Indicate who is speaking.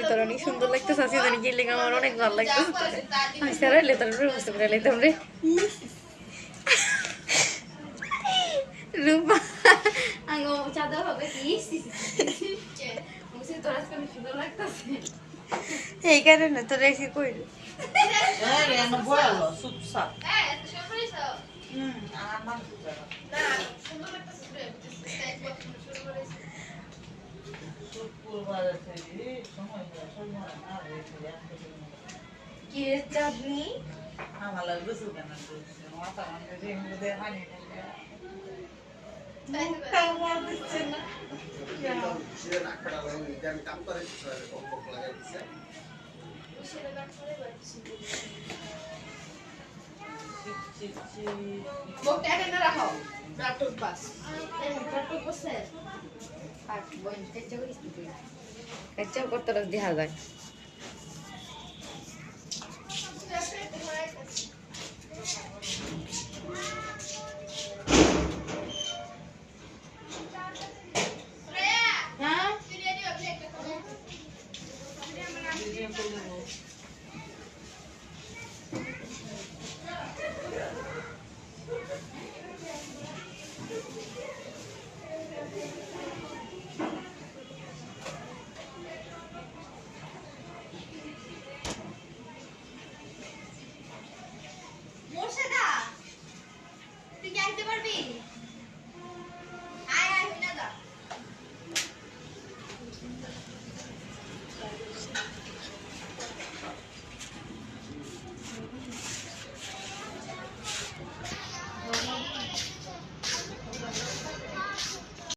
Speaker 1: তোর অনেক সুন্দর লাগতেছে আছে জানি কি লেগে আমার অনেক ভালো লাগতেছে আমি সেরাইলে তোর বুঝতে পারে লাইতাম রে রূপা আঙ্গ চাঁদা হবে কি মুসি তোর আজকে সুন্দর লাগতেছে এই কারণে তোর এসে কইল
Speaker 2: রে না বয়ালো সুপসাপ
Speaker 3: এত সুন্দর হইছো
Speaker 2: আমার
Speaker 3: না সুন্দর লাগতেছে রে একবার সুন্দর করেছে
Speaker 2: শুক্রবার থেকে সময় না রে
Speaker 1: কি রে চাঁদনি
Speaker 2: আমার লাগবে কেন মাথা মানে রিং দে হানি কামড় দিচ্ছে না
Speaker 4: সে রাখাটা লাগে আমি কাম করে কম কম লাগাই দিছে
Speaker 3: সেটা কাট করে বাড়ছি বকটা এনে রাখো ডাক্তার পাস ডাক্তার পাসে
Speaker 1: আর বই কেচা করিস তুই কেচা করতে দেখা যায়